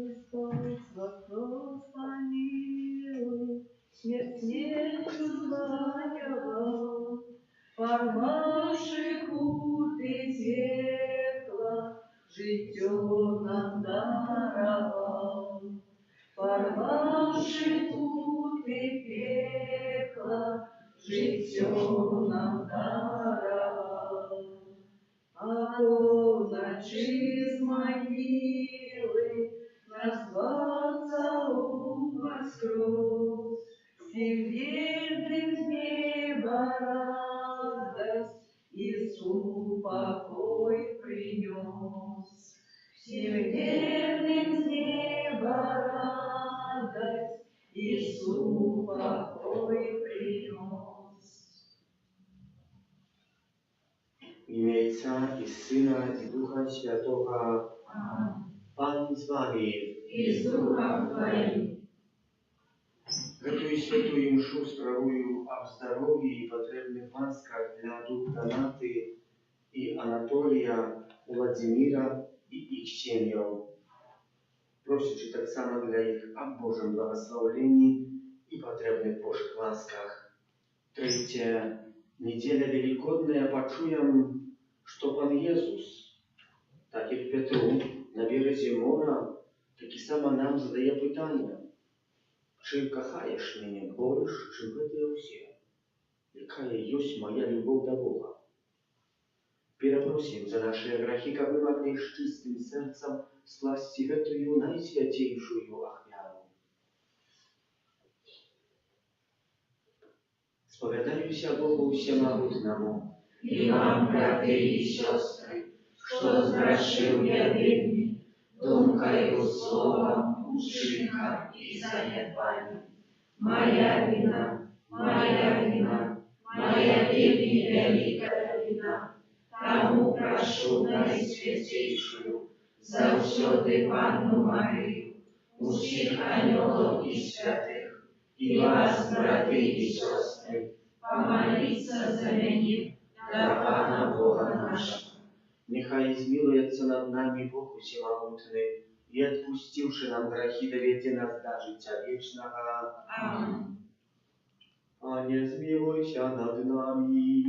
Христос воскрес, помилуй, смертью званивал, порвавший путы пекла, житё нам даровал. Порвавший путы пекла, житё нам даровал. А полночи с могилы назваться он воскрес, всем бедным с неба радость Иисус покой принес. Всем бедным с неба радость Иисус покой принес. W imię Ojca i Syna i Ducha Świętego. Pan z wami. I z duchem Twoim. Гэтую святую мшу спrawuję об здоровье и потребных ласках для дух Донаты и Анатолия, Владимира и их семьев. Просячи так само для их об Божьем благословении и потребных Божьих ласках. Третья неделя Великодная почуем, что Пан Jezus, так як Петру на березі моря, так і само нам задає питання. Чи кохаєш мене більше, чим це усі? Яка є моя любов до Бога? Перепросим за наши грехи, как мы могли с чистым сердцем скласть эту наисвятейшую охвяру. Spowiadаюся Богу Всемогутному И вам, братья и сестры, что сгрешил я вельми, думкою, словом, учинком и занедбанием. Моя вина, вельми великая вина. Тому прошу наисвятейшую, завсёды Панну Марию, усіх ангелов и святых, и вас, братья и сестры, помолиться за меня, до Пана Бога нашего. Нехай змилуется над нами Бог Всемогутный, и отпустивши нам грехи, доведе нас до життя вечного. Аминь. Пане, змилуйся над нами.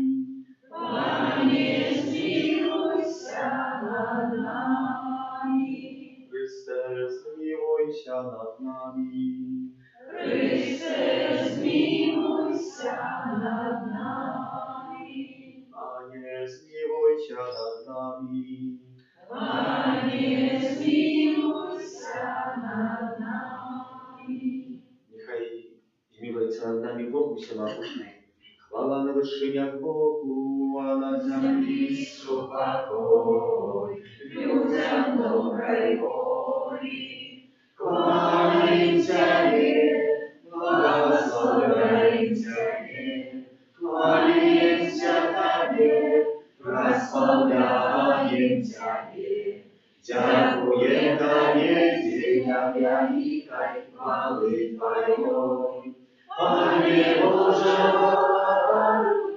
Пане, змилуйся над нами. Христе, змилуйся над нами. Христе, змилуйся над нами. Пане, змилуйся над нами. Пане, змилуйся над нами. Нехай змилуется над нами Бог Всемогутный. Хвала на вышинях Богу, а на земле покой. Людям доброй воли. Кланяемся Тебе, благословляемся Тебе, кланяемся Тебе, прославляем Тебе. Дякуем Тебе, Деля великой хвалы Твоей. Пане Боже,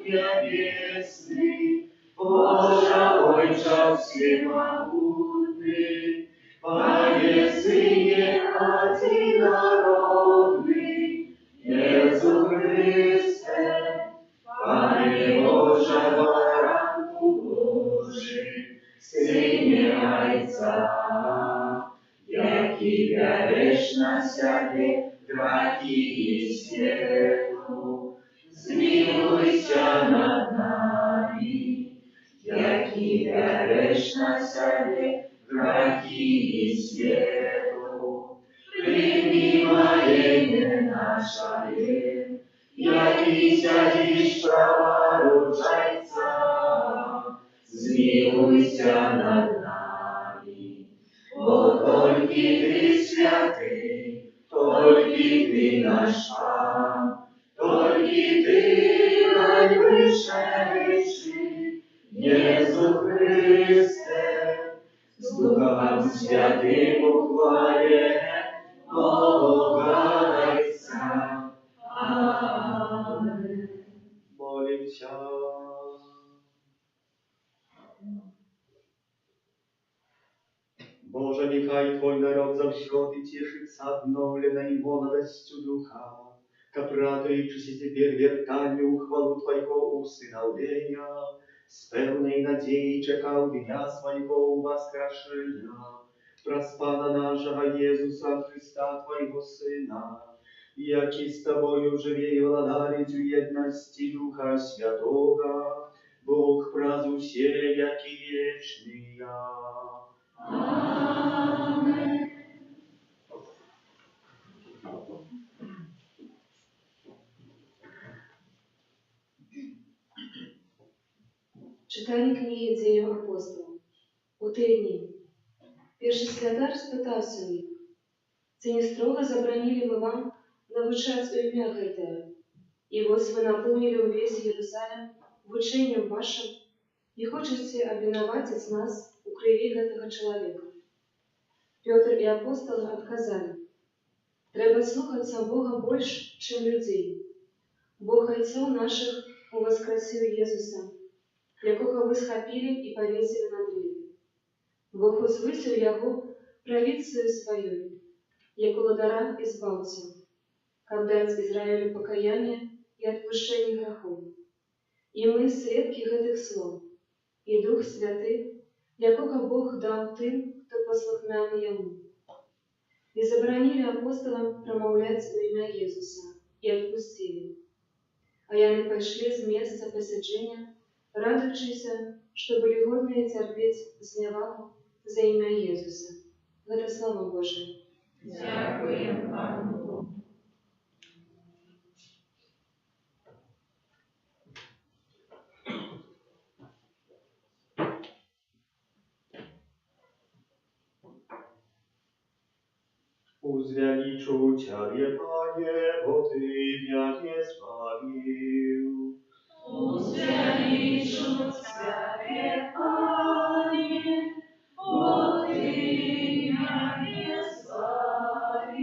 небесный, Боже, Отче всемогутный, Пане Сыне одинородный, Иисус Христе, Пане Боже, Баранку Божий, Сыне Отца, який береш на себе грехи и свету, змилуйся над нами, який береш на себе грехи и свету. Прими моление наше, який сядешь праворучайца, змилуйся над нами, бо только Ты святый, только Ты наш Пан, только Ты наивысший, Иисус Христе, с Духом Святым ухвале Бога Отца. Аминь. Молимся. Боже, нехай Твой народ завсёды тешится обновленной молодостью духа, капратуючись теперь вертанию хвалу Твоего усыновления, с певной надеей чекал дня своего воскрешения, проспана нашего Иисуса Христа, Твоего Сына, яки с Тобою живей владарить в едности Духа Святого, Бог празднуй все, яки вечный. Amen. Читання книги «Діїв апостолів». У ті дні перший святар спитався у них: «Це не строго забранили мы вам навучать у ім'я гэтае? И вот вы наполнили увесь Иерусалим вучением вашим, и хочете обвиноватить нас у крови гэтага человека?» Петр и апостолы отказали: «Треба слухаться Бога больше, чем людей. Бог отцов наших воскресил Иисуса, якого ви схопили і повесили на древі. Бог узвысил яго правицею своей, як владара избавцев, как дать Израилю покаяние и отпущение грехов. И мы свідки гэтых слов, и Дух Святый, якого Бог дал тым, кто послухмяны Ему. И забранили апостолам промовлять у ім'я Иисуса, и отпустили. А яны пошли с места посаджения, радуючися, що були годні терпіти зневагу за ім'я Єсуса. Гэта слава Божия. Дякуємо Пану. Узвеличу Тебе, Пане, бо Ты меня не избавил. Узвеличу Тебе, Пане, бо Ты меня не избавил.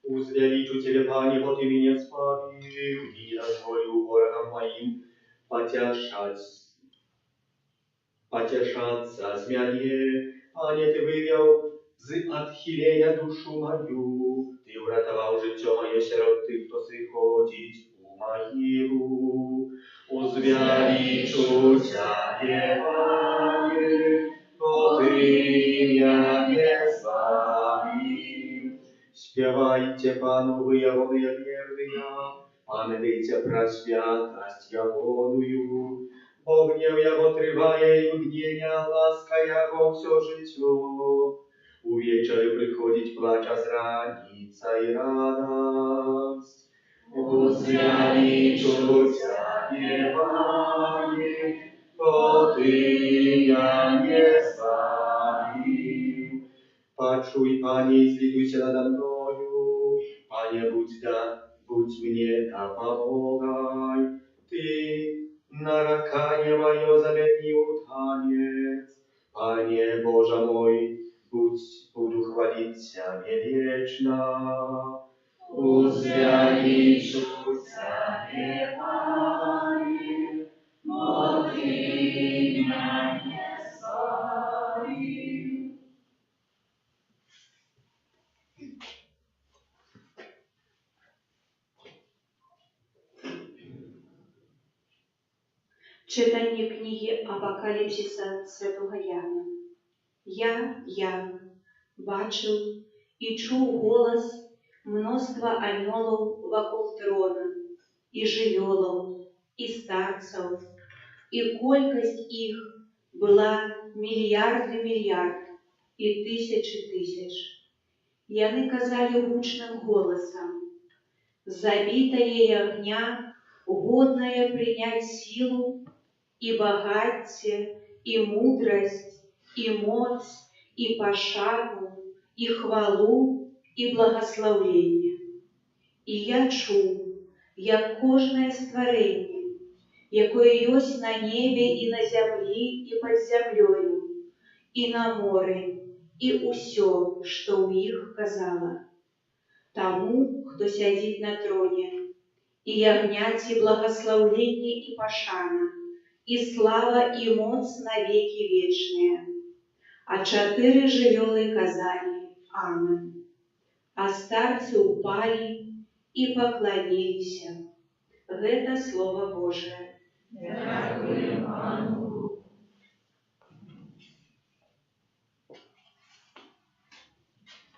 Узвеличу Тебе, Пане, бо Ты меня избавил, и не дозволю ворогам моим потешаться с мяне. Пане, Ты вывел з отхиления душу мою, Ты уратовал життя моє серед тих, хто сиходить у могилу. Узвеличу Тебе, Пане, бо Ты меня не избавил. Спевайте Пану, вы ягоные верные, памятайте про святость ягоную. Бо гнев Яго триває, і мгнення, ласка Яго все життя. Увечері приходить плача зраніця і радость. Узвеличу Тебе, Пане, бо Ты меня не избавил. Почуй, Пане, и злитуйся надо мною, Пане, будь мне да помогай. Ты нарекание мое замени в танец. Пане Боже мой, буду хвалить Тебя вечно. Узвеличу Тебе, Пане, бо Ты меня не избавил. Читання книги Апокаліпсиса святого Яна. Я, Ян, бачив і чув голос мноства аньолов вокруг трона, и живелов, и старцев, и колькость их была миллиарды миллиард и тысячи тысяч. Яны казали гучным голосом: «Забитое огня, годное принять силу, и богатье, и мудрость, и моц, и пошану, и хвалу, и благословление». І я чув, як кожне створення, якое ёсць на небе і на зямлі, і пад зямлёю, і на моры, і ўсё, што ў іх казала: «Таму, хто сядзіць на троне, і ягняці благословление и пошана, и слава и моц навеки вечные. а 4 жывёлы казалі «Амен». А старцы упалі і пакланіліся. Гэта Слова Божае. Дякуємо Пану.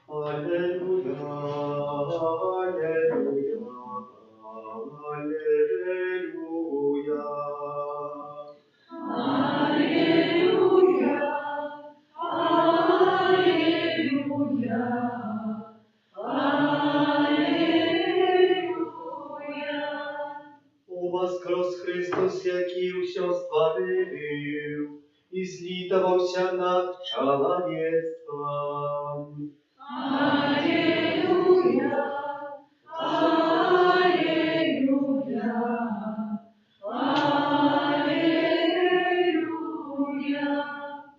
Аллилуйя, аллилуйя, аллилуйя. Аллилуйя, аллилуйя, аллилуйя. О воскрес Христос, який усё створив, і злітавався над чоловецтвом. Аллилуйя, аллилуйя, аллилуйя.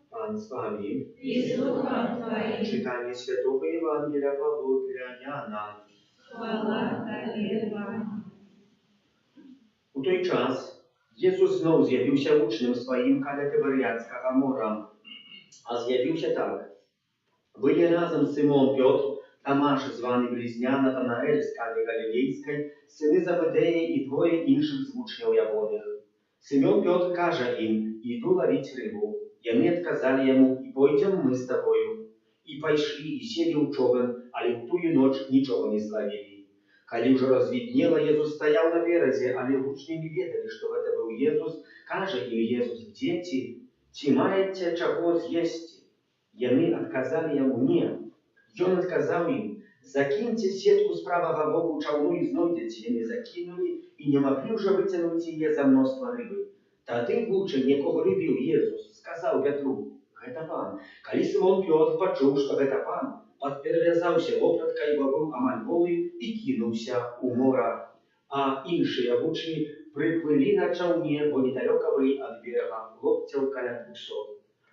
Пан з вами. И с Духом Твоим. Читання Святого Євангелія Павла Яна. Хвала Тобі, Пане. У той час Єсус знов з'явився учням своїм каля Тиверіадського мора. А з'явився так. Были разом Симон Петр, Тамаш, званий Близня, Натанаэль з Кани Галілейської, сини Заведея і двоє інших з учнів Явоних. Симон Петр каже їм, іду ловить рибу. Яны отказали ему, и пойдем мы с тобою. И пошли, и сели у човен, але в тую ночь ничего не зловили. Коли уже разведнело, Jesús стоял на березе, але учні не ведали, что это был Jesús. Каже им Jesús, дети, чи маете чего съесть? Яны отказали ему, не. И он отказал им, закиньте сетку с правого боку чавну и знойдете. Яны закинули, и не могли уже вытянуть ее за множество рыбы. Тады вучень, якого любил Jesús, сказал Петру, это пан. Коли Симон Петр почув, что это пан, подперевязався вопратка, ибо был амаль голый, и кинулся у мора. А іншие учні приплыли на чаўне, бо недалеко были от берега, локтяў каля 200,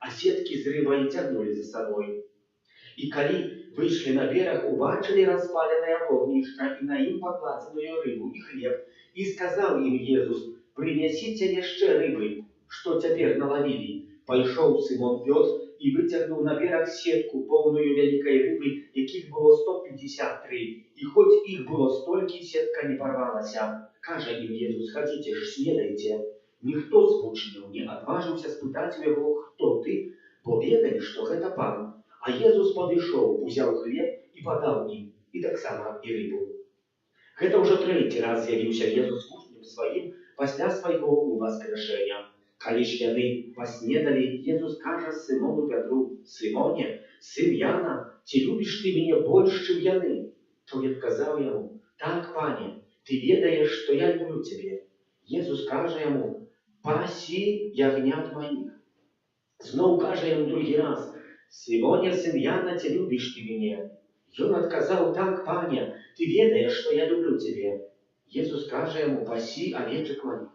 а сетки з рыбой тягнули за собой. И коли вышли на берег, убачили распаленное огнище и на им покладенную рыбу и хлеб, и сказал им Jesús, принесите еще рыбы, что теперь наловили. Пошел Симон Петр и вытянул на берег сетку, полную великой рыбы, яких было 153. И хоть их было столько, сетка не порвалась. Каже им Jesús, хотите ж, снедайте. Никто з учнів не отважился спитати его, кто ты, поведали, что это пан. А Jesús подошел, взял хлеб и подал им, и так само и рыбу. Это уже третий раз з'явився Jesús учням своим після свого воскрешення. Коли ж яны поснедали, Jesús каже Симону Петру, Симоне, сын Яна, чи любишь ты меня больше, чем яны? Чоловік казав йому, так, пане, ты ведаешь, что я люблю тебе. Jesús каже йому, паси ягнят моих. Знов каже йому другий раз, Симоне, сын Яна, чи любишь ты меня? И он отказал, так, пане, ты ведаешь, что я люблю тебе. Jesús каже йому, паси овечек моих.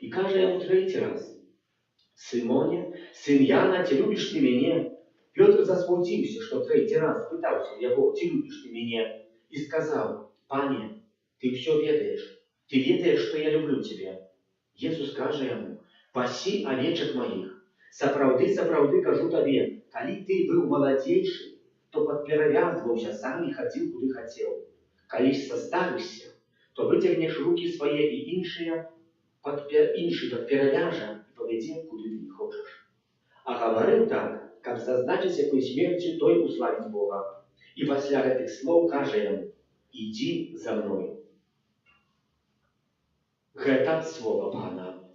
И каже ему третий раз, Симоне, сын Яна, ти любишь ты меня? Петр засмутился, что третий раз пытался его, ти любишь ты меня? И сказал, пане, ты все ведаешь, что я люблю тебя. Jesús каже ему, паси овечек моих. Сапраўды, сапраўды кажу тебе, коли ты был молодейший, то подперевязывался сам и ходил, куда хотел. Коли ж состаришься, то вытягнешь руки свои и іншие подперевяжа и поведи, куда ты не хочешь. А говорил так, как зазначить якой смертью той уславить Бога. И после этих слов каже ему, иди за мной. Это слово Пана.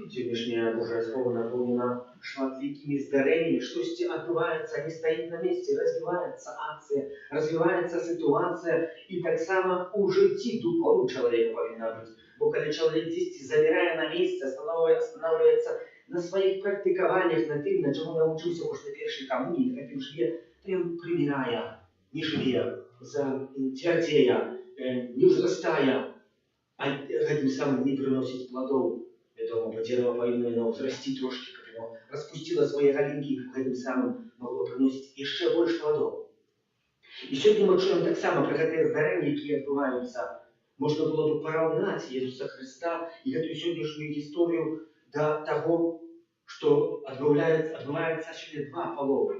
Сегодняшнее Божье Слово наполнено шматликими здарениями, что отбывается, не стоит на месте, развивается акция, развивается ситуация, и так само у житті духовного человека повинна быть. Бо когда человек здесь, замирая на месте, останавливается на своих практикованиях, на тем, на чему научился может на первой коммунии, на каким живе, прям примирая, не живе, твердея, не возрастая, а этим самым не приносить плодов. Бо дерево повинно взрасти трошки, как оно распустило свои галинки, этим самым могло приносить еще больше плодов. И сегодня мы чуем так само про эти здарения, которые отбываются. можна было бы параўнаць Езуса Христа і гэтую сённяшнюю гісторыю да таго, што адбываецца сёння два паловы.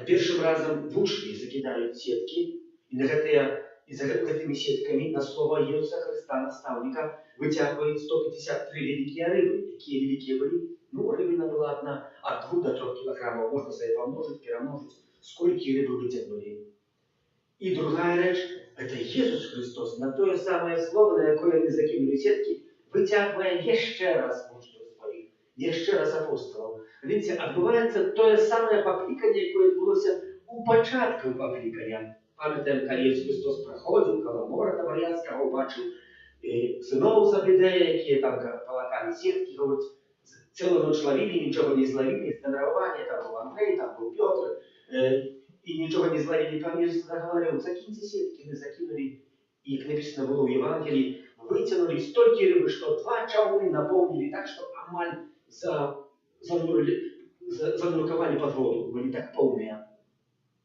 Першым разам вучні закідаюць сеткі, і за гэтымі сеткамі на слова Езуса Христа, настаўніка, выцягваюць 153 вялікія рыбы. Якія вялікія былі? Ну, рыбіна была одна от 2 до 3 килограммов. Можно себе помножить, перемножить, сколько рыбы вытягнули. И другая речь, это Иисус Христос, на то самое слово, на якое они закинули сетки, вытягивая еще раз учнів своих, еще раз апостолов. Видите, отбывается то самое покликание, якое відбулося у початку покликання. Пам'ятаємо, коли Ісус Христос проходив, коло моря Таборянського, убачив синов Забедея, які там полакали сетки, говорить, целую ночь ловили, ничего не зловили, тренирование, там был Андрей, там был Петр, и ничего не зловили. Там Иисус говорил, закиньте сетки, мы закинули, и как написано было в Евангелии, вытянули столько рыбы, что 2 чауны наполнили так, что амаль занурковали под воду, были так полные.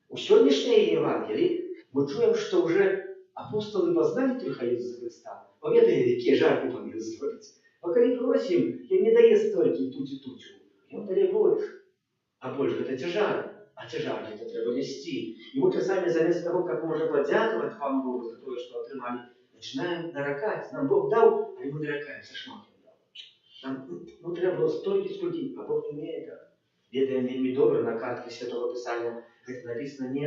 У сегодняшней Евангелии мы чуем, что уже апостолы познали только Иисуса Христа, поведали, какие жарки по миру сделать. А коли просим, я не даю столько тучу, я даю больше. А больше это тяжар, а тяжар это треба нести. И мы сами заместо того, как можем подяковать Пану Богу за то, что отрымали, начинаем наракать. Нам Бог дал, а мы наракаемся, шмаком дал. Нам треба было столько, а Бог не умеет так. Это вельми добро на картке Святого Писания. Это написано не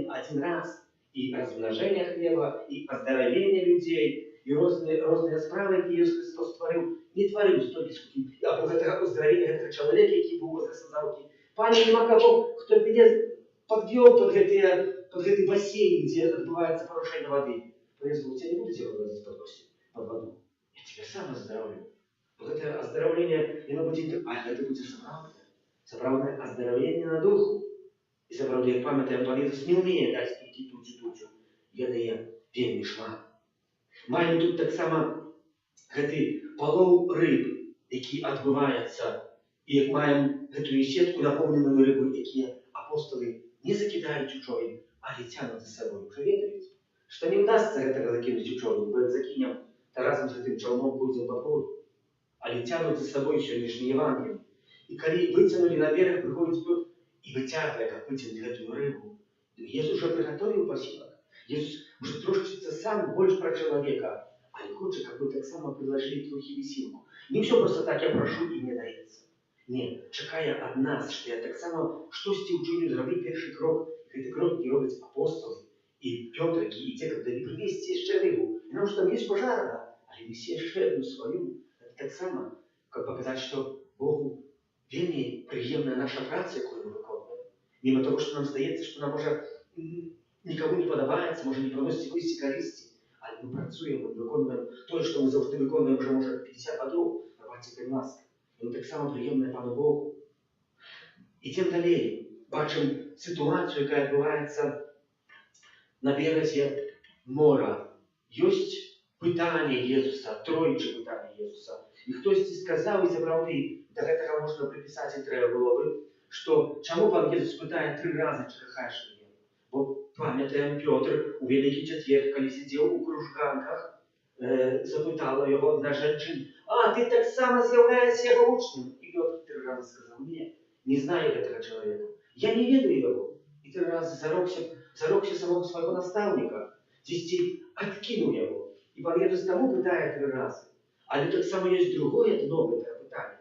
один раз. И размножение хлеба, и оздоровление людей, і різні справи, які Ісус Христос творив, не творив стільки, скільки. А про це оздоровлення цього чоловіка, який був возле Сазавки. Пані нема кого, хто мене підвів під цей басейн, де відбувається порушення води. Повезло, тебя не буду тебя вывозить под воду. Я тебя сам оздоровлю. Вот это оздоровление, оно будет, а это будет соправдное оздоровление на духу. И соправдное, як пам'ятаємо, пан Ісус не вміє дати стільки тучу. Я дає вельми шмат. Маємо тут так само гэты палоў рыб, які адбываецца, і як маем гэтую сетку напоўненую рыбу, якія апостолы не закідаюць у човен, але цянуць за сабой. Уже ведаюць, што не ўдасца гэтага закінуць у човен, бо як закінем, то разам з гэтым чаўном пойдзем па воду. Але цянуць за сабой сённяшні Евангелие. І калі выцянули на берег, прыходзіць Пётр і выцягвае, каб выцягнуць гэтую рыбу. Иисус уже приготовил посилок. Иисус уже трошечится сам больше про человека, а не хочет, как бы так само предложили трохи весілку. Не все просто так, я прошу и мне дается. Нет, чекая от нас, что я так само штосьці ўчыню зрабіць першы крок, і гэты крок не робяць апостолы, і Пётр, і те, когда не привезти еще рыбу. Потому что там есть пожарна, а нести еще одну свою. Это так само, как показать, что Богу вельми приемная наша праца, якую мы виконуємо. Мимо того, что нам здається, что нам може нікому не подобається, може не приносить якоїсь користі, але ми працюємо, ми виконуємо те, що ми завжди виконуємо вже, може, 50 років, давайте при нас. Воно так само приємне Пану Богу. І тим далі бачимо ситуацію, яка відбувається на березі моря. Є питання Єсуса, тройче питання Єсуса. І хтось сказав, і забравди, до цього можна приписати, і треба було би, що чому Пан Єсус питає 3 рази, чи кахаєш мене? Бо пам'ятаємо, Петр у Великий Четверг, коли сидів у кружганках, запитала його одна жінка, а, ти так само з'являєшся його учнем? І Петр 3 рази сказав, ні, не знаю этого человека, я не ведаю його. І 3 рази зарокся самого свого наставника, здесь откинув його. І Пан Єсус тому питає 3 рази. Але так само є другое нове питання.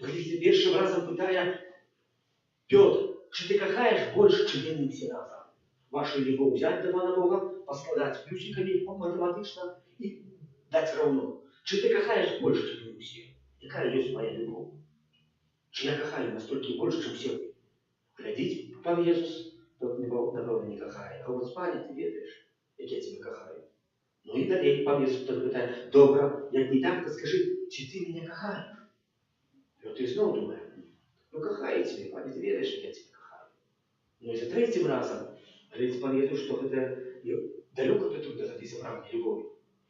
Глядите, першим разом питає Петр, чи ти кахаєш більше, чим вони всі разом? Вашу любов взять до Пана Бога, поскладать плюсиками математично и дать равно. Чи ти кахаєш більше, чим вони всі? Яка є моя любов? Чи я кахаю настільки більше, чим всі ви? Глядіть, Пан Єсус, тот, напевно, не кахає. А от, Пане, ти ведаєш, як я тебе кахаю. Ну і далі Пан Єсус тоді питає, добре, як не так, то скажи, чи ти мене кахаєш? І от ти знову думає, ну кахаю тебе, Пане, ти ведаєш, як я тебе кахаю. Ну і за 3-м разом, говорить Пан Єсус, що це далеко до тут догадатися правді любові.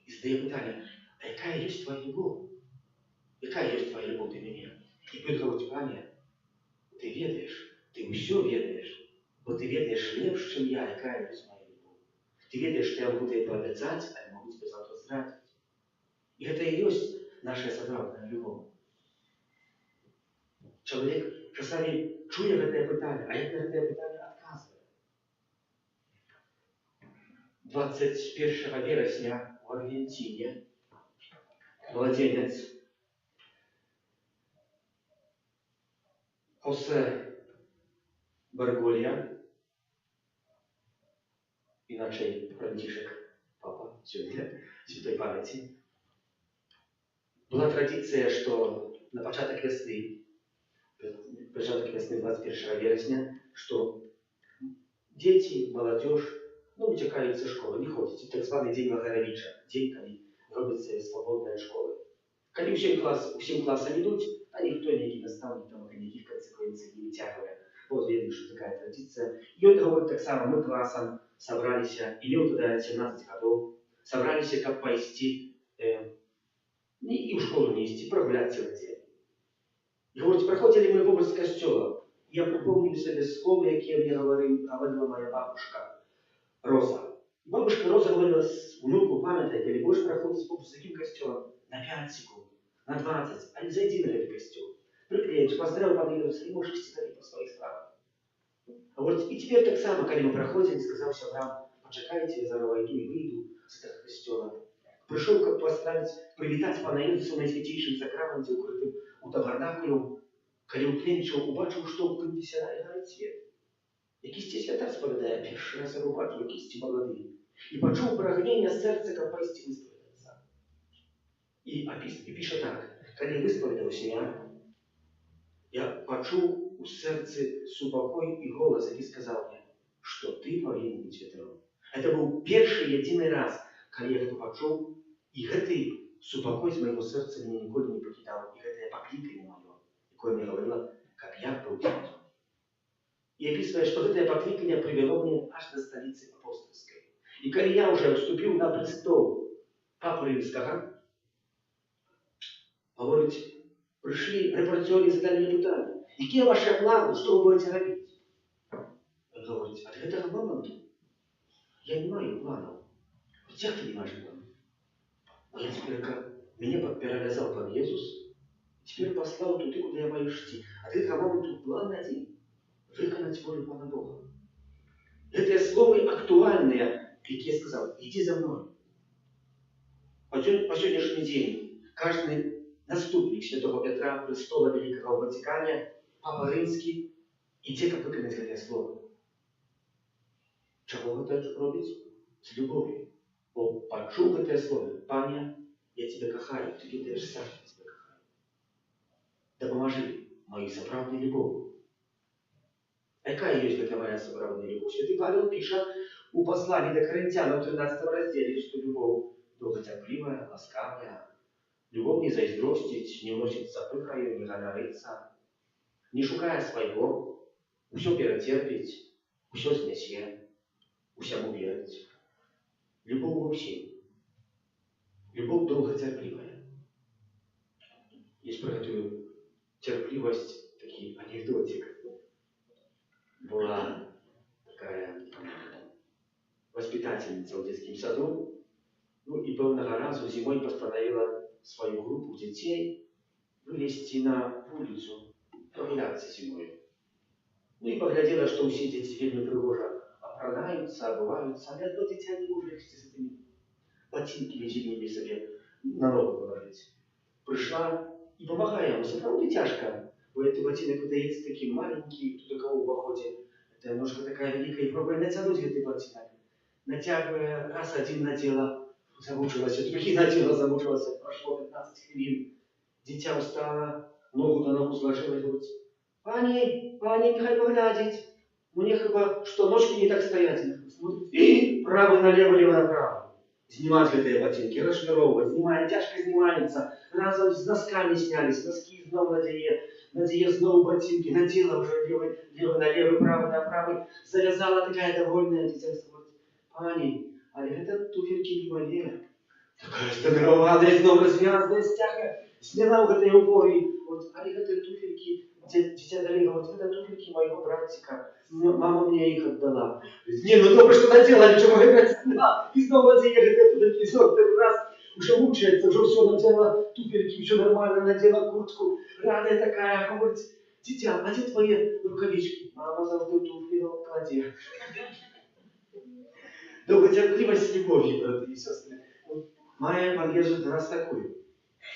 І задає питання, а яка є твоя любов? Яка є твоя любов до мене? І Петр говорить, Пане, ти ведаєш, ти все ведаєш, бо ти ведаєш ліпше, ніж я, яка є моя любов. Ты ведаешь, што я могу тебе паабяцаць, але могу тебе заўтра здрадзіць. І гэта і ёсць наша сапраўдная любоў. Чалавек часамі чуе гэтае пытанне, а як на гэтае пытанне адказвае. 21 верасня у Аргентине младенец Хосе Барголия, иначе Франтишек, папа, сегодня, святой памяти. Была традиция, что на початок весны 21 вересня, что дети, молодежь, утекают со школы, не ходят. Так званый день Вагаровича, день, когда робятся свободные школы. Когда всем классам идут, а никто не наставник, там никаких консеквенций не вытягивает. Вот видно, что такая традиция. И он говорит, так само, мы классом собрались, имел тогда 17 годов, собрались, как поисти, и в школу не идти, прогулять целый день. И говорит, проходили мы в костела. Я припомнил себе слова, которые мне говорила моя бабушка Роза. Бабушка Роза говорила с внуку, памятаете, или будешь проходить с таким костелом на 5 секунд, на 20, а не зайди на этот костел. Приклеить, поздравил подъедутся, и можешь идти по своих справах. А вот и теперь так само, когда мы проходили, сказал Авраам, почекайте, я зараз войду и выйду с этого костела. Пришел, как поздравить, привитать Пана Ісуса на святейшем сакраменте, укрытым у табернакулю, коли уклінчив, убачив, що в конфесіоналі горить світ. Якийсь ті свята сповідає, перший раз я побачив, якийсь ті молодий. І почув прагнення серця, как поисти висповідатися. І пише так, коли висповідався я почув у серці супокой і голос, який сказав мені, що ти повинен бути ветером. Это был перший єдиний раз, коли я это почув, і гэты супокой з моего серця меня ніколи не покидав, і гэтае покликание моё, якое мне говорило, как я был ветером. И описывает, что это покликание привело меня аж до столицы апостольской. И когда я уже вступил на престол Папы Римского, говорит, пришли репортеры и задали мне питание. И какие ваши планы, что вы будете робить? Он говорит, от этого момента я не маю планов. Вот як ты не маешь планов? А я теперь как меня перевязал Пан Иисус, теперь послал туда, куда я маю идти. От этого момента план один. Виконати волю Пана Бога. Это слово актуальное, как я сказал, иди за мной. По сегодняшний день каждый наступник Святого Петра, престола Великого в Ватикане, Папа Римский, иди как виконати это слово. Чего вы это робите? С любовью. Бо почув это слово, Пане, я тебя кохаю, ты ведаешь сам, я тебя кохаю. Да поможи моей соправдной любовью. Какая есть для моя сапраўдная любовь? Святый Павел пишет у послании до Коринтянам в 13 разделе, что любовь долготерпливая, ласкавая, любовь не зайздростить, не уносится пыхою, не ганарится, не шукая своего, все перетерпеть, все снесе, усему верить. Любовь во всем. Любовь долготерпливая. Есть про эту терпливость такие анекдотик. Была такая воспитательница в детском саду, и певного разу зимой постановила свою группу детей вылезти на улицу, прогуляться зимой. И поглядела, что все дети вельми пригожа опранаются, обуваются, а одно дитя не может с этими ботинками зимними себе на ногу положить. Пришла и помогая ему, справді тяжко. У этой ботинок выдается такие маленькие, кто до кого в походе. Это ножка такая великая, и пробуя натянуть этот ботинок. Натягивая, раз один надела, замучилась, другие надела, замучилась. Прошло 15 хвилин. Дитя устало, ногу на ногу сложила и говорит, пани, нехай поглядеть. Мне хіба, что ножки не так стоять. Смотрит, и правый налево, лево направо. Снимать эти ботинки, расшнуровывать, тяжко снимается. Разом с носками снялись, носки снова надея снова ботинки, надела уже левый на левый, правый на правый. Завязала такая довольная, дитя говорит, пани, а это туфельки не мои. Такая здоровая, снова развязанная стяга. Сняла в этой уборе, вот, а это туфельки, дитя Далига, вот это туфельки моего братика, мама мне их отдала. Не, ну добре, что надела, ничего, говорит, да, и снова надела, это туфельки, снова второй раз, уже мучается, уже все надела, туфельки, все нормально, надела куртку, радая такая, говорит, дитя, а где твои рукавички? Мама завжди туфли в кладе. Довготерпливость любові, брати і сестри. Має Пан Єсус до нас такою.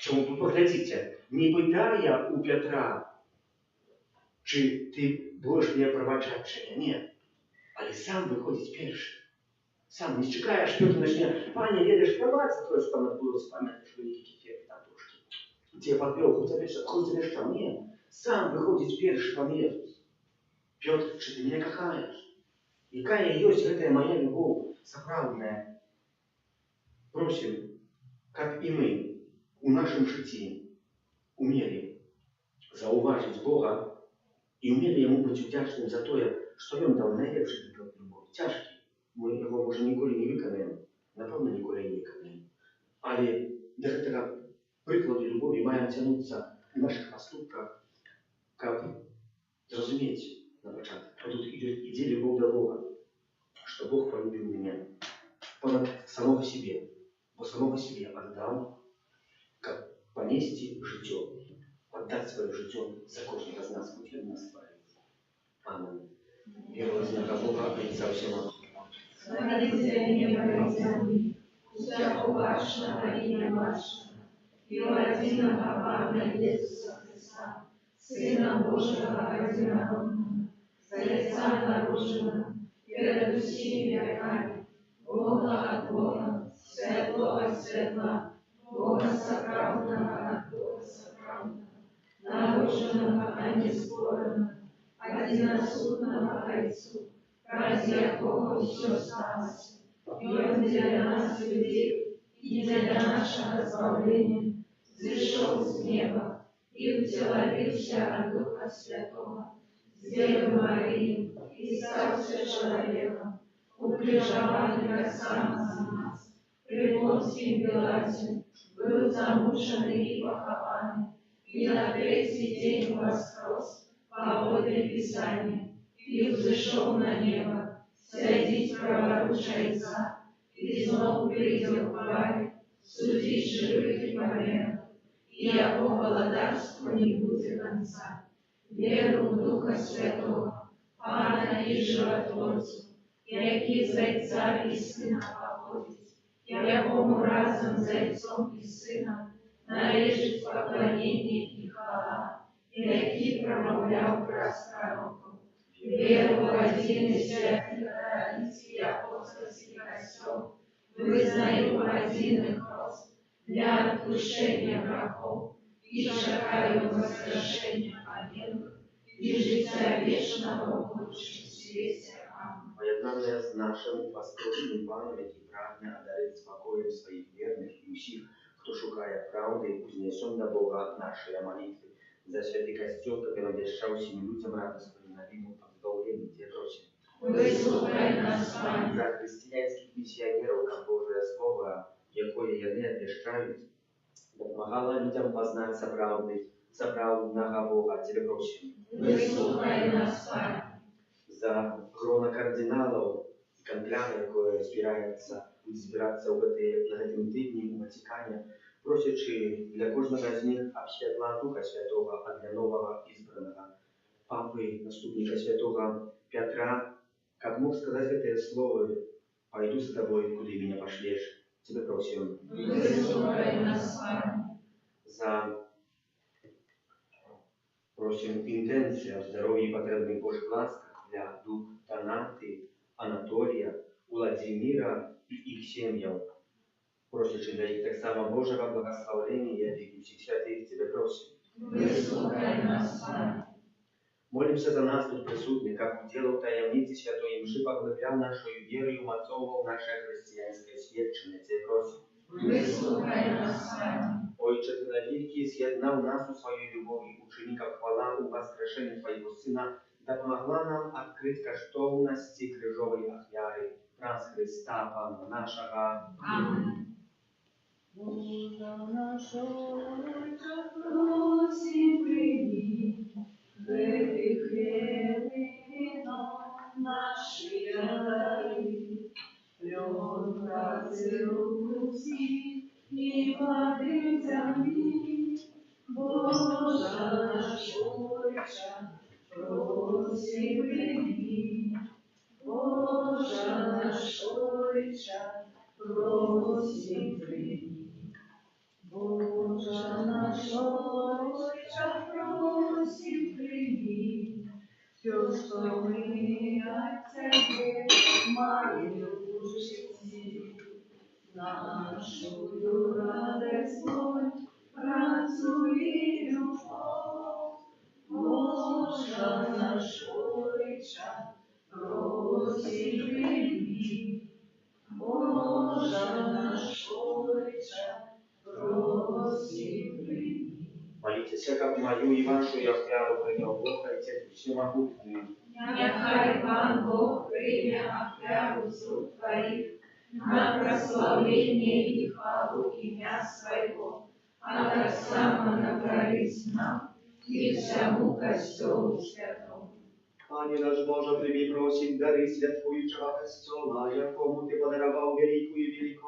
Чому поглядіться, не питає у Петра, чи ти будеш мене пробачати, чи ні. Але сам виходить перший. Сам не чекає, аж Петр почне, пані, їдеш пробачити, то, що там відбулося, пам'ятаєш, великий кефект там трошки. Тебе підвів, хоч обіщав. Ні. Сам виходить перший Пан Єсус. Петр, чи ти мене кохаєш? Якая есть эта моя любовь справедливая. Просим, как и мы, у нашем житті умели зауважить Бога и умели Ему быть вдячним за то, что Он дал найлепший приклад любові. Тяжкий. Ми його, може, ніколи не виконаємо. Напевно, ніколи не виконаємо. Але до этого прикладу любові маємо тянуться в наших поступках, как зрозуміти на початок. А тут идет любовь до Бога, что Бог полюбил меня понад самого себе, по самого себе отдал, как понести життя, отдать свое життя за кожного з нас, хоть он нас славит. Аминь. Первого знака Бога, Отца всего. Смотрите небо и земли, всяко вашего имя вашего, и единого Павла Иисуса Христа, Сына Божьего одинородного, за лица наружного, перед всеми веками, Бога от Бога, светлого от светла, Бога сокровенного от Бога сокровенного, наружного, а не спорного, одиносудного Отцу, ради якого все сталося, и Он для нас, людей, и для нашего избавления, зашел с неба и утеловился от Духа Святого, с Девы Марии, и стался человеком, укрижованный сам за нас, при Понтии Пилате, был замученный и похованный, и на третий день воскрес, по воле Писания, и взошел на небо, сядет праворуч Отца, и снова придет в славе, судить живых и померных, и его благодарству не будет конца. Веру в Духа Святого, Пана и Животворцу, який з Отця і Сина походить, якому разом з Отцом і Сином належить поклонение и хвала, який промовляв про пророков. Веру в один и святый Католический апостольский костел, вызнаю один и хрост для отпущения грехов, и шагаю воскрешения помилуй, и життя вечного в лучшем свете. Аминь. Поєднання з нашим воскресним Паном, який прагне одарити спокоєм своїх вірних і усіх, хто шукає правди, узнесем до Бога наші молитви. За святий костел, который обещал всем людям радостную новину избавления те прочим. Выслухай нас, Пане. За христианских миссионеров, как Божие Слово, якое они обещают, допомагала людям познать соправдного Бога, тебе прочим. Выслухай нас, Пане. За грона кардиналов и конклява, якое буде збиратися на этом тижні у Ватикані, просячи для кожного з них обсвятла Духа Святого, а для нового избранного Папы, наступника Святого Петра, как мог сказать это слово: «Пойду за тобой, куда меня пошлешь». Тебе просим. Выслухай нас, Пане. Просим интенция в здоровье и потребных Божьих ласках для дух Танаты, Анатолия, Владимира и их семьям. Просячи для их так само Божьего благословения и всех святых, тебе просим. Выслухай нас, Пане. Молимся за нас тут присутных, как уделал таємниці Святої Мши, поглибляв нашою вірою, умацовував наше християнське свідчення. Тебе просим. Выслухай нас, Пане. Ojcze, Ty na wieki zjednał nas u swojej любові, ученика хвала у воскрешенні Твоего Сына, допомогла нам открыть коштовності крижової ахвяри, нас Христа, Пана нашого. Аминь. наш Отче, просим прийми, вели вино наші дари, льон праці руці і води землі, Божа наш Отче, просим прийми, Божа наш Отче, просим прийми. Божа наш Отче, просим прийми, все, що ми от Тебе маємо в житті. Нашу радость, працю і любов, Божа наш Отче, просим прийми. Божа наш Отче, просим прийми. Молитесь, как мою и вашу я отряду принял Бог, Отец Всемогутный. Нехай Пан Бог прийме отряду з рук Твоїх на прославление и хвалу имя Своего, а так само на користь нам и всему костелу святому. Panie nasz Boże, Ty prosił dary światłujczego Kościoła, jakomu Ty podarował wielką i wielką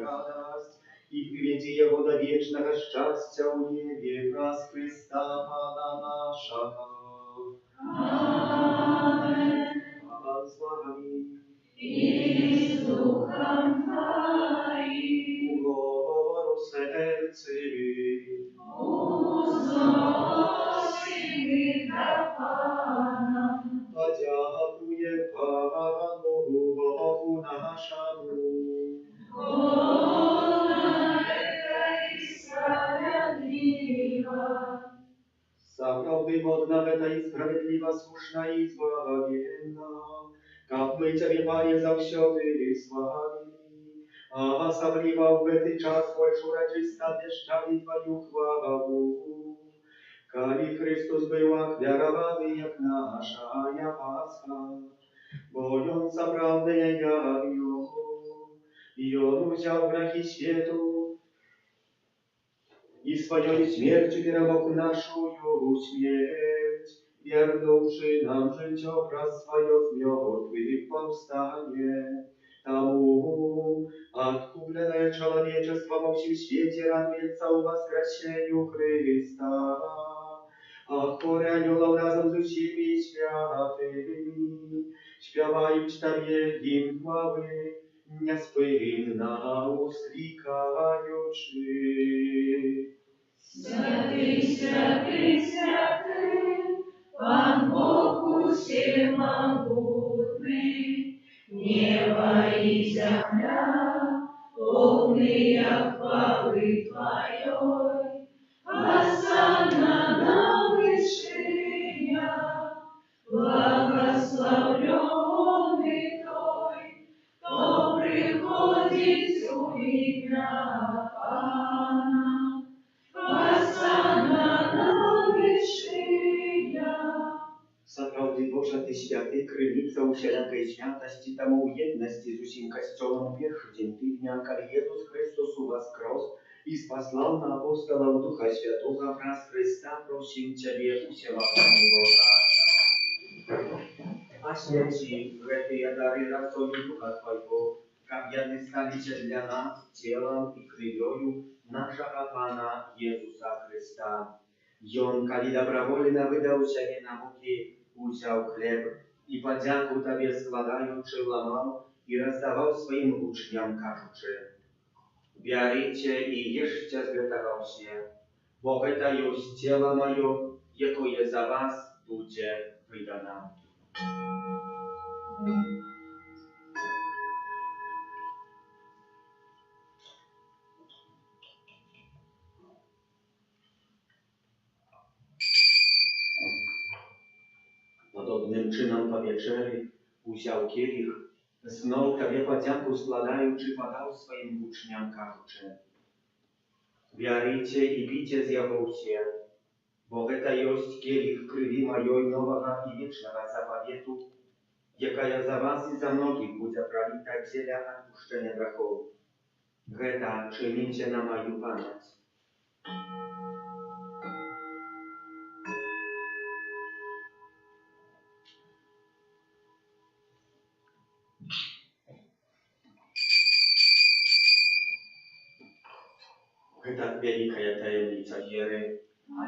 radość i wywiedzie Jego do wiecznego szczęścia u niebie wraz Chrysta Pana naszego. Amen. Pan z Wami. I z duchem Twoim. Ugovoru serci. Uznosimy dla Pana. Podziękuję Panu Bogu naszemu. Ona i sprawiedliwa. Zaprawy modna, weta i sprawiedliwa, słuszna i zbawienna. Как мы Тебе, Panie, завсёды славили, а особливо в этот час большую радость обещали Твою хвалу. Коли Христос был охвярован, як наша Пасха, бо Он собрал меня Его, и Он взял грехи свету, и своей смертью перемог нашу смерть, вернувши нам житё праз свое с мертвых повстание. Тому откупленное человечество во всем свете радуется у воскресению Христа, а хоре анёлов разом с усими святыми śpiewają Tobie im chwały, niespłynna usklikaючи. Святый, святый, святый, Пан Бог всемогутный, небо и земля, полные хвалы Твоей. Осанна на вышинях, благословленный Той, кто приходит у имя Пана. Осанна на вышинях. Zaprawdę Boża, Ty święty, krynica wszelkiej świętości, temu jedności z усім Kościołem pierwszy dzień tygodnia, kiedy Jezus Chrystus воскрес i spasłał na apostołów Ducha Świętego wraz Chrysta, prosimy Ciebie, Wszechmogący Boże. A śmierci grzechy dary rasoju Ducha Twojego, aby stali się dla nas ciałem i krwią naszego Pana Jezusa Chrysta. I On, kiedy dobrowolnie wydał siebie na muki, wziął chleb i podzięku Tobie składając, łamał i rozdawał swoim uczniom, każąc: Bierzcie i jeszcie z tego się, bo to jest ciało moje, jakie za was będzie wydane. Podobnym czynom po wieczerzy wziął kielich, znowu Tobie podzięku składając, podał swoim uczniom, każąc: Bierzcie i pijcie z jego się, bo to jest kielich krwi mojej nowego i wiecznego zawietu, jaka za was i za mnogich będzie prolita dla odpuszczenia grzechów. Гэта чыніце на маю памяць. Гэта вялікая таямніца веры.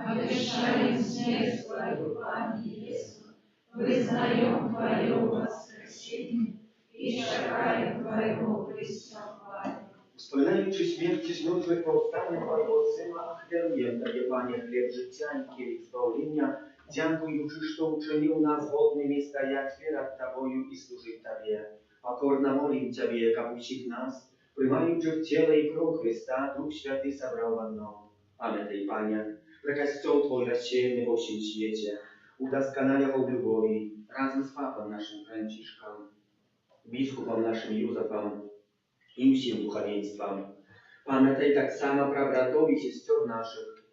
Обещаем смерть Твою, Пане Иисус, вызнаем Твое воскресение и шагаем Твоего преступления. Wspominając śmierci z mертвых powstania Twojego Syna, ofiaruję Tobie, Panie, chleb życia i kielich zbawienia, dziękując, że uczynił nas godnymi stajać przed Tobою i służyć Tobie. Покорно молим Ciebie, как всех нас, приймаючи в тело и кровь Христа, Дух Святый собрал в одном. Pamiętaj, Panie, że Kościół Twój rozsiejny po всем świecie, udoskonale w любови, razem z Papą naszym Franciszkiem, biskupem naszym Józefem i всем духовенством. Pamiętaj tak samo про братов и сестер наших,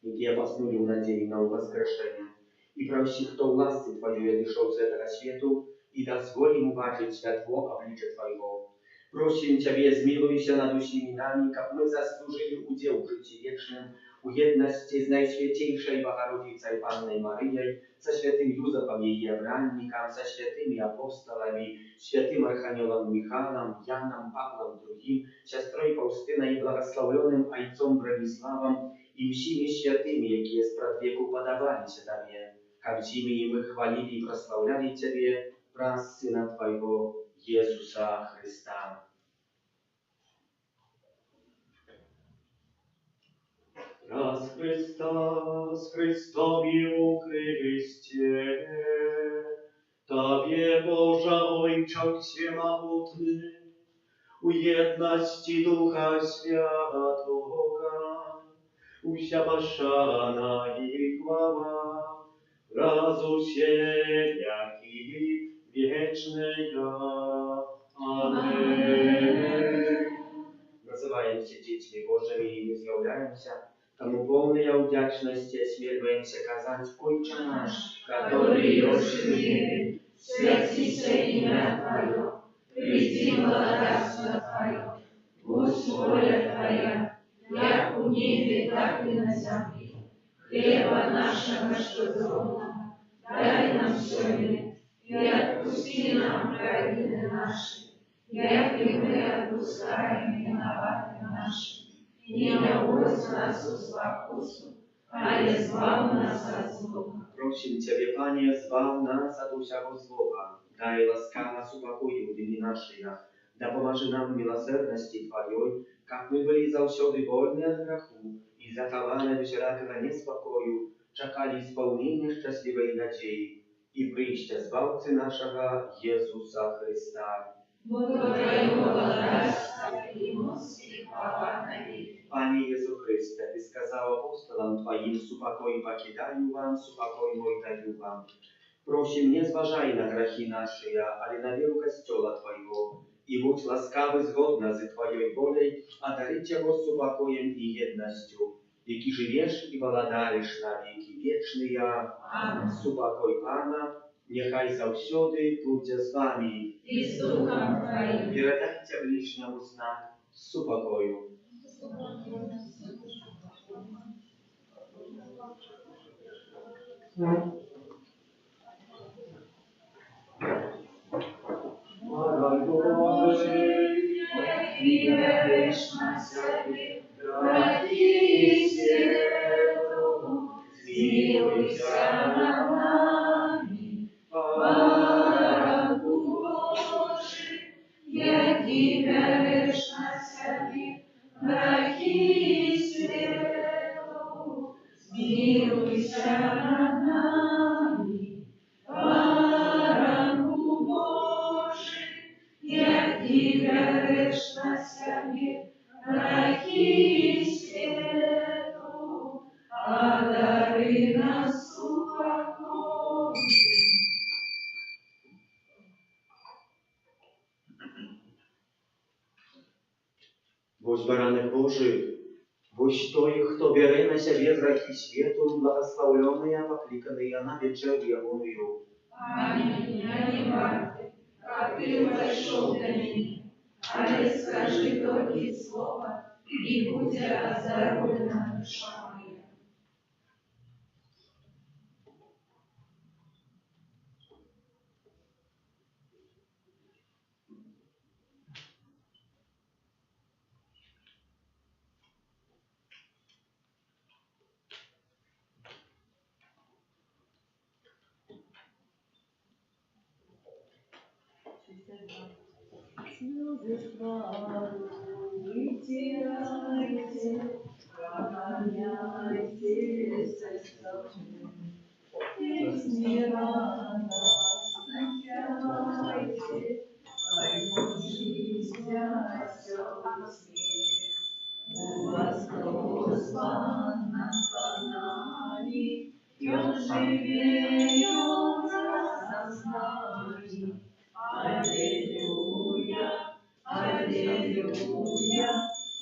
які опоснули в надії на воскрешення, і про всіх, хто в ласці Твоєї дійшов з этого світу, и дозволь им убачить святво обличия Твоего. Просим Ciebie, zmiłuj над усіми нами, как мы заслужили удел в житті вечным, у едности с Najświętейшей Богородицей Панной Марией, со святым Юзефом ее бранником, со святыми апостолами, святым Архангелом Михаилом, Яном, Павлом II, сестрой Фаустиной, благословленным отцом Брониславом и всеми святыми, які спрат веку подавались Тебе, как зими и мы хвалили и прославляли Тебе, праз Сына Твоего, Иисуса Христа. Раз Христа с Христом и у кресте, Тобе, Божа, Ojcze Всемогутный, у едности Духа Святого, уся пошана и хвала, разусея и вечная. Аминь. Называемся детьми Божьими и не з'являемся, тому полная удячности осмеливаемся казать: Отче наш, Который есть в небе, святится имя Твое, приди благодатство Твое, будь воля Твоя, як у небе, так и на земле. Хлеба нашего щоденного дай нам сегодня, и отпусти нам провины наши, як и мы отпускаем виноватым нашим. И не наводь нас в спокусу, а избавь нас от злого. Просим Ciebie, Panie, zbaw nas od всякого злого, дай ласкаво супокою дни наши, да поможи нам в милосердности Твоей, как мы были завсёды вольны от греху и захованы всякого неспокою, чекали исполнения счастливой надеи и прийща Збавцы нашего Иисуса Христа. Бога Твоего благодарства и муски хвала навеки. Panie Jezu Chryste, Ty сказал апостолам Твоим: «Супокой покидаю вам, супокой мой даю вам». Просим, не зважай на грехи наши, але на веру Костела Твоего, и будь ласкавы згодно за Твоей волей, одарить его супокоем и едностью, яки живешь и владаешь на веки вечные. Аминь. Супокой Пана, нехай завсёды буде з вами. И с Духом Твоим. Передайте ближнему знак супокою. И веришь на себе, враги свету, смилуйся над нами, врагу Божий, яки веришь на себе, враги свету, смилуйся над нами, врагу Божий, яки веришь на себе, враги свету, одари нас упокоем. Бось баранок Божий, бось той, хто бере на себе грехи світу, благословленные, покликанные на вечеру Ягоную. Аминь. Я не варты, как ты вошел до меня, але скажи только слово, и будет оздоровлена душа моя. Слезы славы вытирайте, прогоняйте со стороны. Песни радостно пяйте, поймушися осёлки. У вас Господа канали, и он живет разом с нами. Аллилуйя, аллилуйя,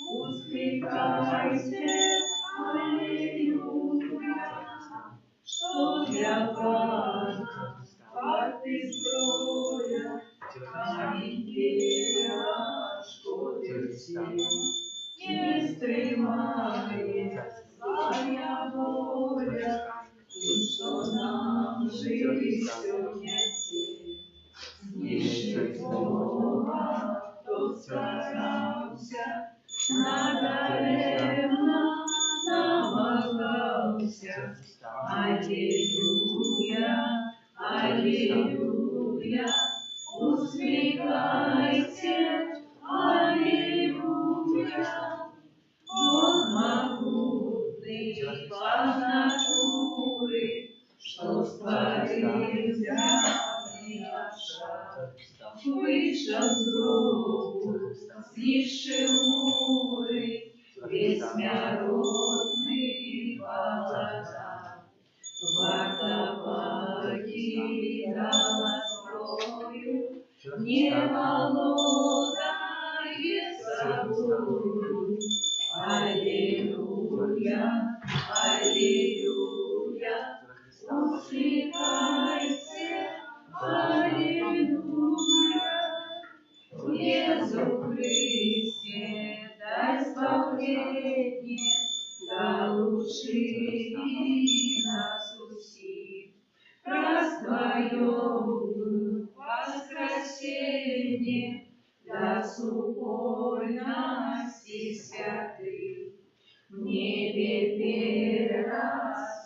успевайте, аллилуйя, что для вас, как ты строя, империя, шкодите, не стремает своя воля, что нам жизнь несет. Ниже Бога, кто старался, надаремно намагался. Аллилуйя, аллилуйя, усмехайте, аллилуйя. Бог могутный по натуре, что створил земный шар. Вышел с гробу, снисшил муры, весь народный голода. Варта покидала строю, не молодая собою. Аллилуйя, аллилуйя, усмехайте, аллилуйя. Иисус Христе, дай спасение, да лучший нас усих. Раз Твое воскресенье, да супольности святых. В небе перед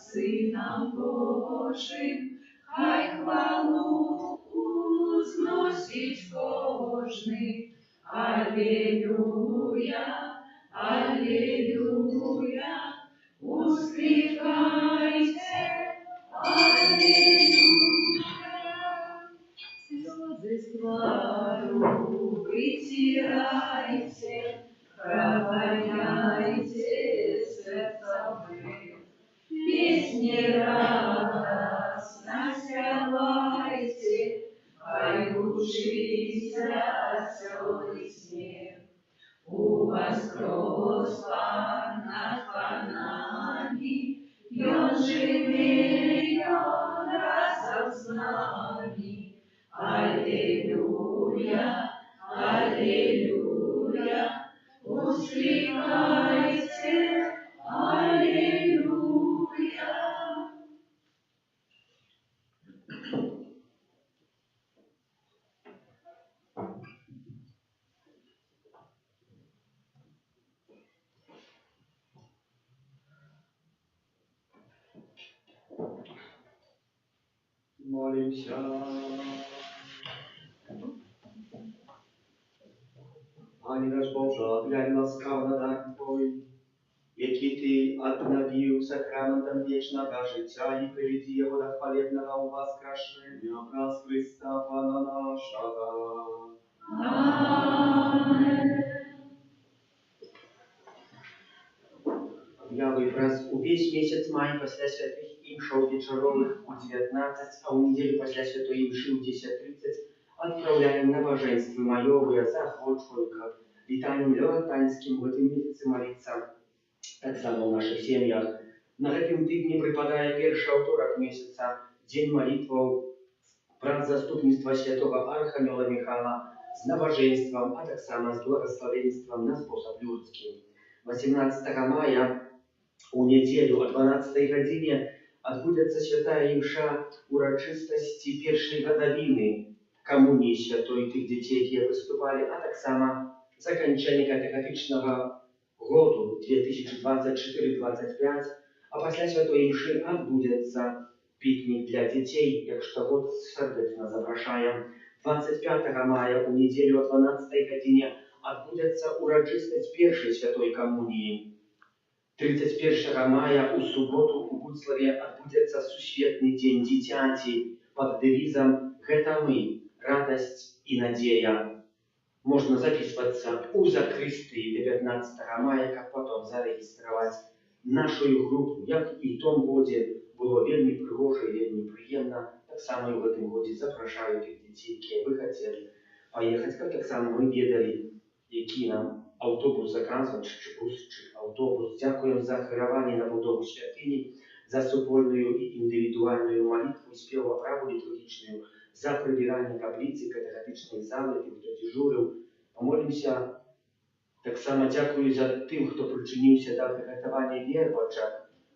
Сыном Божьим, хай хвалу узносить кожный. Аллилуйя, аллилуйя, усмехайте, аллилуйя. Слезы с глазу вытирайте, прогоняйте сердца вы. Песни радостно спевайте, поющийся веселый смех. У вас Господь над Панами, и Он живет разом с нами. Аллилуйя, аллилуйя, усмехайте, аллилуйя. Молимся. Пане наш Боже, глянь ласкаво на дар Твой, який Ти обновил сакраментом вечного життя и приведи его до хвалебного воскрешения образ Христа Пана нашего. Аминь. Я выброс увесь месяц май после святых имшов вечеровых у 19, а у неделю после святой имши у 10:30 отправляем на божество майовое захочколько. Витанием левотанским в этом месяце молиться. Так само в наших семьях. На этом тыдне припадая первый вторник месяца, день молитвы прав заступництва святого Архангела Михаила, з набажэнствам, а таксама з благословенством на способ людскі. 18 мая у нядзелю о 12 гадзіне адбудзецца святая імша урачыстасці першай гадавіны камуніі святой тых дзяцей, якія выступалі, а таксама заканчэнне катехетычнага году 2024-25, а пасля святой імшы адбудзецца пікнік для дзяцей, як штогод сардэчна запрашаем. 25 мая у нядзелю о 12 гадзіне адбудзецца урачыстасць першай святой камуніі. 31 мая у суботу у Буцлаве адбудзецца сусветны дзень дзіцяці пад дэвізам «Гэта мы, радасць і надзея». Можна записвацца ў закрыстыі до 15 мая, каб потом зарэгістраваць нашу групу, як і в том годзе было вельмі прыгожа і вельмі прыемна. Таксама і ў гэтым годзе запрашаю тых дзяцей, якія вы хацелі паехаць, каб таксама мы ведалі, які нам аўтобус заказваць, чи бус, чи аўтобус. Дзякуем за ахвяраванне на будову святыні, за супольную і індывідуальную малітву, спеў аправу літургічную, за прыбіранне капліцы, катехетычнай залы, тым, хто дзежурыў. Памолімся. Таксама дзякую за тым, хто прычыніўся да прыгатавання вербачак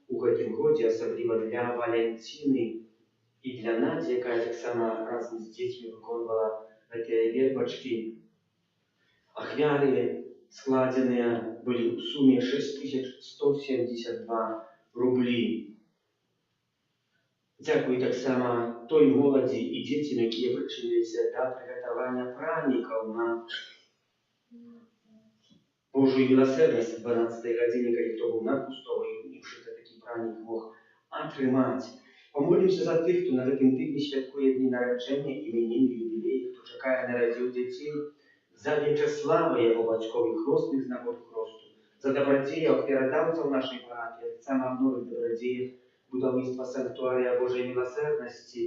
у гэтым годзе, асабліва для Валянціны і для Надзі, якая таксама разам з дзецьмі выконвала гэтыя вербачкі. Ахвяры складзеныя былі ў суме 6172 рублі. Дзякую таксама той моладзі і дзецям, якія прычыніліся да прыгатавання пранікаў на Божую міласэрнасць 12 гадзіне, калі хто быў на пустовай імшы, такі пранік мог атрымаць. Памолімся за тых, хто на гэтым тыдні святкуе дні нараджэння, іменіны, юбілеі, хто чакае нарадзіў дзяцей, за Вячеслава, яго бацькоў і хросных з нагоды хросту, за дабрадзеяў ахвярадаўцаў нашай парафіі, таксама новых дабрадзеяў будаўніцтва санктуарыя Божай міласэрнасці,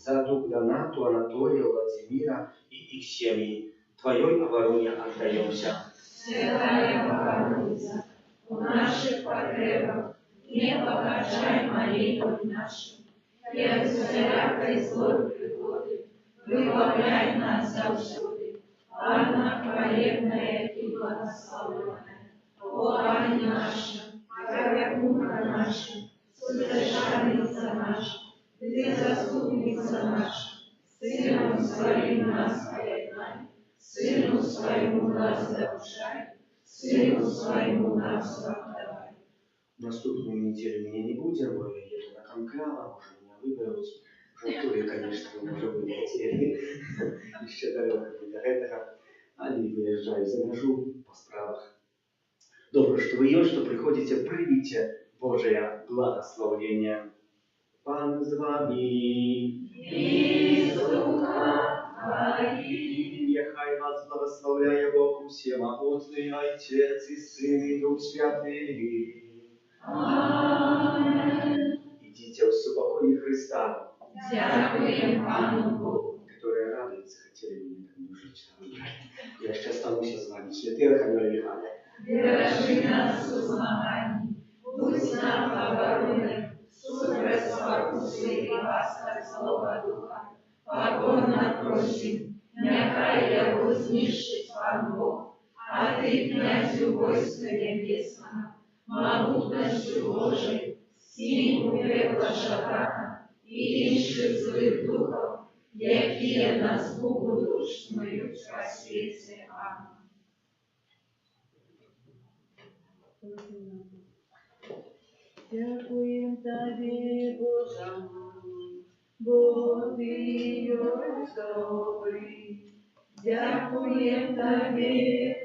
за дух Донату, Анатолія, Владимира і іх сем'і. Тваёй абароне аддаёмся. Святая Богородица, у наших потребах не погашай молитвы нашим, и от всякой злой пригоды выбавляй нас завсюди. Анна хвалебная и благословенная, о Ане наша, Корякуна наша, Содержанница наша, Ты заступница наша, Сыном Своим нас поеднай, Сыну Своему нас зарушай, Сыну Своему нас отдавай. Наступную неделю меня не будет, я еду на конклава, уже меня выберут. Жартую, конечно, уже вылетели. Еще далеко до этого. Они выезжают за межу по справах. Добро, что вы есть, что приходите, примите Божие благословение. Пан с вами. И с Духом Твоим. Нехай вас благословляет Бог Всемогутный, Отец и Сын и Дух Святый. Аминь. Идите в супокое Христа. Дякуем Пану Богу. Которые радуются, хотели бы мне немножечко выбрать. Я сейчас останусь с вами. Святые Архангелы Михаила. Держи нас в змаганні, будь нам обороной, супроть спокуси і ласка Слова Духа, покорно просим, нехай його знищить Пан Бог, а Ти, князю войска небесного, могутністю Божою, сінь пекла шатана і інших злих духов, які на звуку душ смиють во світі. Амінь. Дякуєм Тобі, Боже мой, бо Ти є добрий. Дякуєм Тобі,